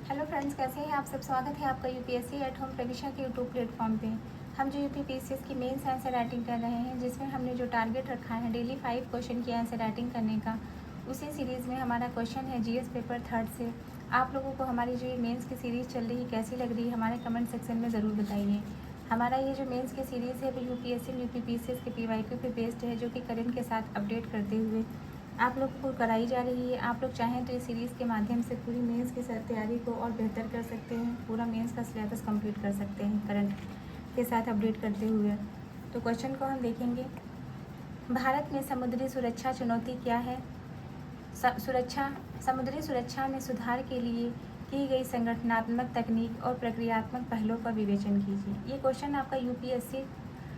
Hello friends, कैसे हैं आप सब। स्वागत है आपका यूपीएससी एट होम प्रविशा के यूट्यूब प्लेटफॉर्म पे। हम जो यूपीपीसीएस की मेन आंसर राइटिंग कर रहे हैं, जिसमें हमने जो टारगेट रखा है डेली 5 क्वेश्चन की आंसर राइटिंग करने का, उसी सीरीज़ में हमारा क्वेश्चन है जीएस पेपर 3 से। आप लोगों को हमारी जो ये मेन्स की सीरीज़ चल रही है कैसी लग रही है, हमारे कमेंट सेक्शन में ज़रूर बताइए। हमारा ये जो मेन्स की सीरीज़ है वो यूपीएससी यूपीपीसीएस के पीवाईक्यू पे बेस्ड है, जो कि करंट के साथ अपडेट करते हुए आप लोगों को कराई जा रही है। आप लोग चाहें तो इस सीरीज़ के माध्यम से पूरी मेंस की तैयारी को और बेहतर कर सकते हैं, पूरा मेंस का सिलेबस कंप्लीट कर सकते हैं करंट के साथ अपडेट करते हुए। तो क्वेश्चन को हम देखेंगे। भारत में समुद्री सुरक्षा चुनौती क्या है? समुद्री सुरक्षा में सुधार के लिए की गई संगठनात्मक तकनीक और प्रक्रियात्मक पहलों का विवेचन कीजिए। ये क्वेश्चन आपका यूपीएससी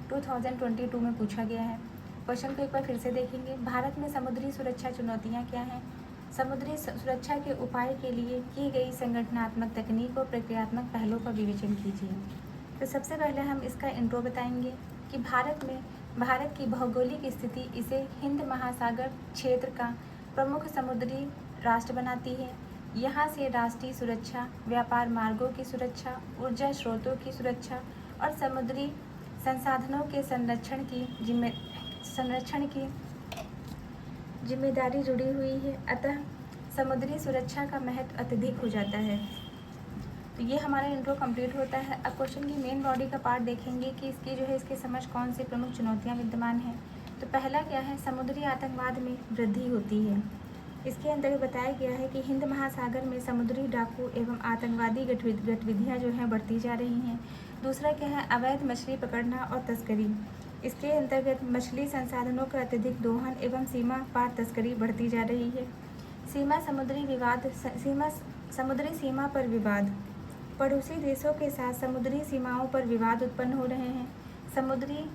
2022 में पूछा गया है। क्वेश्चन को एक बार फिर से देखेंगे। भारत में समुद्री सुरक्षा चुनौतियां क्या हैं? समुद्री सुरक्षा के उपाय के लिए की गई संगठनात्मक तकनीक और प्रक्रियात्मक पहलों का विवेचन कीजिए। तो सबसे पहले हम इसका इंट्रो बताएंगे कि भारत की भौगोलिक स्थिति इसे हिंद महासागर क्षेत्र का प्रमुख समुद्री राष्ट्र बनाती है। यहाँ से राष्ट्रीय सुरक्षा, व्यापार मार्गों की सुरक्षा, ऊर्जा स्रोतों की सुरक्षा और समुद्री संसाधनों के संरक्षण की जिम्मेदारी जुड़ी हुई है। अतः समुद्री सुरक्षा का महत्व अत्यधिक हो जाता है। तो ये हमारा इंट्रो कंप्लीट होता है। अब क्वेश्चन की मेन बॉडी का पार्ट देखेंगे कि इसकी समझ कौन सी प्रमुख चुनौतियां विद्यमान हैं। तो पहला क्या है? समुद्री आतंकवाद में वृद्धि होती है। इसके अंतर्गत बताया गया है कि हिंद महासागर में समुद्री डाकू एवं आतंकवादी गतिविधियाँ जो हैं बढ़ती जा रही हैं। दूसरा क्या है? अवैध मछली पकड़ना और तस्करी। इसके अंतर्गत मछली संसाधनों का अत्यधिक दोहन एवं सीमा पार तस्करी बढ़ती जा रही है। समुद्री सीमा पर विवाद। पड़ोसी देशों के साथ समुद्री सीमाओं पर विवाद उत्पन्न हो रहे हैं। समुद्री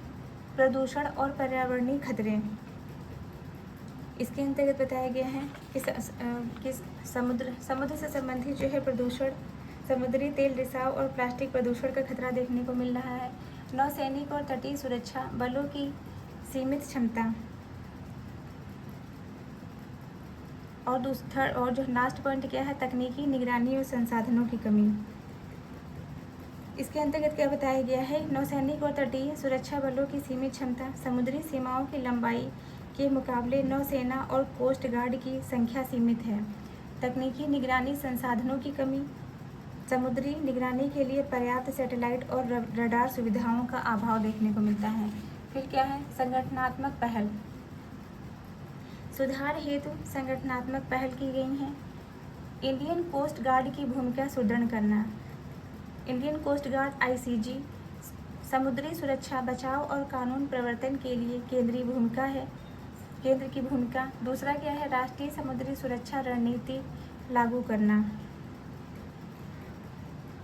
प्रदूषण और पर्यावरणीय खतरे। इसके अंतर्गत बताया गया है कि समुद्र से संबंधित जो है प्रदूषण, समुद्री तेल रिसाव और प्लास्टिक प्रदूषण का खतरा देखने को मिल रहा है। नौसैनिक और तटीय सुरक्षा बलों की सीमित क्षमता। और जो लास्ट पॉइंट क्या है? तकनीकी निगरानी और संसाधनों की कमी। इसके अंतर्गत क्या बताया गया है? नौसैनिक और तटीय सुरक्षा बलों की सीमित क्षमता, समुद्री सीमाओं की लंबाई के मुकाबले नौसेना और कोस्ट गार्ड की संख्या सीमित है। तकनीकी निगरानी संसाधनों की कमी, समुद्री निगरानी के लिए पर्याप्त सैटेलाइट और रडार सुविधाओं का अभाव देखने को मिलता है। फिर क्या है? संगठनात्मक पहल। सुधार हेतु संगठनात्मक पहल की गई हैं। इंडियन कोस्ट गार्ड की भूमिका सुदृढ़ करना। इंडियन कोस्ट गार्ड आईसीजी समुद्री सुरक्षा, बचाव और कानून प्रवर्तन के लिए केंद्र की भूमिका। दूसरा क्या है? राष्ट्रीय समुद्री सुरक्षा रणनीति लागू करना।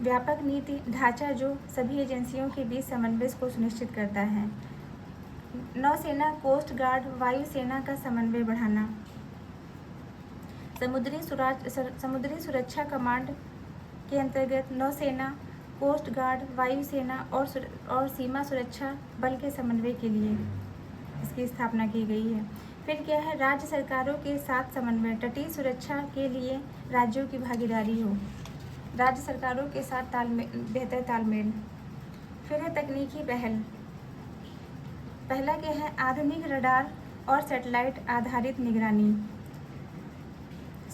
व्यापक नीति ढांचा जो सभी एजेंसियों के बीच समन्वय को सुनिश्चित करता है। नौसेना, कोस्ट गार्ड, वायुसेना का समन्वय बढ़ाना। समुद्री सुरक्षा कमांड के अंतर्गत नौसेना, कोस्ट गार्ड, वायुसेना और सीमा सुरक्षा बल के समन्वय के लिए इसकी स्थापना की गई है। फिर क्या है? राज्य सरकारों के साथ समन्वय। तटीय सुरक्षा के लिए राज्यों की भागीदारी हो, राज्य सरकारों के साथ बेहतर तालमेल। फिर है तकनीकी पहल। पहला क्या है? आधुनिक रडार और सैटेलाइट आधारित निगरानी।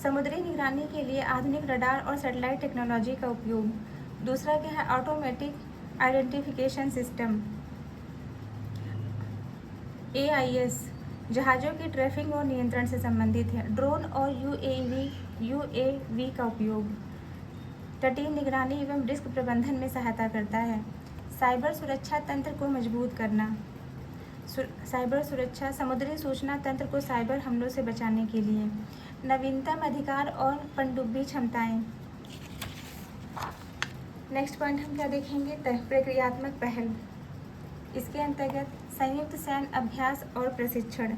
समुद्री निगरानी के लिए आधुनिक रडार और सैटेलाइट टेक्नोलॉजी का उपयोग। दूसरा क्या है? ऑटोमेटिक आइडेंटिफिकेशन सिस्टम AIS जहाज़ों की ट्रैफिक और नियंत्रण से संबंधित है। ड्रोन और UAV का उपयोग तटीय निगरानी एवं रिस्क प्रबंधन में सहायता करता है। साइबर सुरक्षा तंत्र को मजबूत करना। साइबर सुरक्षा समुद्री सूचना तंत्र को साइबर हमलों से बचाने के लिए। नवीनतम अधिकार और पनडुब्बी क्षमताएं। नेक्स्ट पॉइंट हम क्या देखेंगे? प्रक्रियात्मक पहल। इसके अंतर्गत संयुक्त सैन्य अभ्यास और प्रशिक्षण।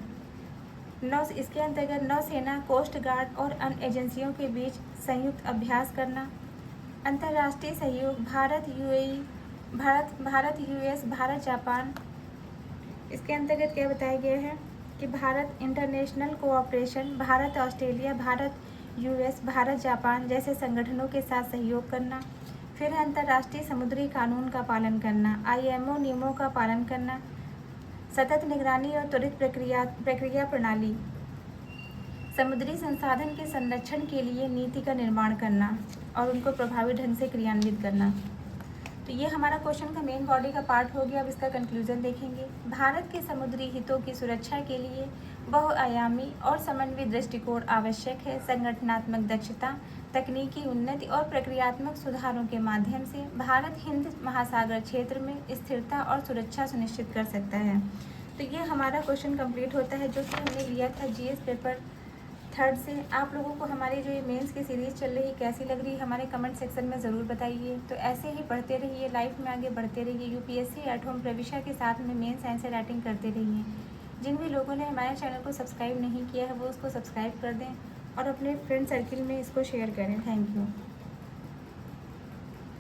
इसके अंतर्गत नौसेना, कोस्ट गार्ड और अन्य एजेंसियों के बीच संयुक्त अभ्यास करना। अंतर्राष्ट्रीय सहयोग भारत US, भारत जापान। इसके अंतर्गत क्या बताया गया है कि Bharat international cooperation, Bharat Australia, Bharat US, Bharat, Japan जैसे संगठनों के साथ सहयोग करना। फिर है अंतर्राष्ट्रीय समुद्री कानून का पालन करना, आईएमओ नियमों का पालन करना, सतत निगरानी और त्वरित प्रक्रिया प्रणाली, समुद्री संसाधन के संरक्षण के लिए नीति का निर्माण करना और उनको प्रभावी ढंग से क्रियान्वित करना। तो ये हमारा क्वेश्चन का मेन बॉडी का पार्ट हो गया। अब इसका कंक्लूजन देखेंगे। भारत के समुद्री हितों की सुरक्षा के लिए बहुआयामी और समन्वित दृष्टिकोण आवश्यक है। संगठनात्मक दक्षता, तकनीकी उन्नति और प्रक्रियात्मक सुधारों के माध्यम से भारत हिंद महासागर क्षेत्र में स्थिरता और सुरक्षा सुनिश्चित कर सकता है। तो ये हमारा क्वेश्चन कंप्लीट होता है जो कि हमने लिया था जीएस पेपर 3 से। आप लोगों को हमारी जो ये मेंस की सीरीज़ चल रही है कैसी लग रही है हमारे कमेंट सेक्शन में ज़रूर बताइए। तो ऐसे ही पढ़ते रहिए, लाइफ में आगे बढ़ते रहिए, यूपीएससी एट होम प्रविशा के साथ में मेंस आंसर राइटिंग करते रहिए। जिन भी लोगों ने हमारे चैनल को सब्सक्राइब नहीं किया है वो उसको सब्सक्राइब कर दें और अपने फ्रेंड सर्किल में इसको शेयर करें। Thank you.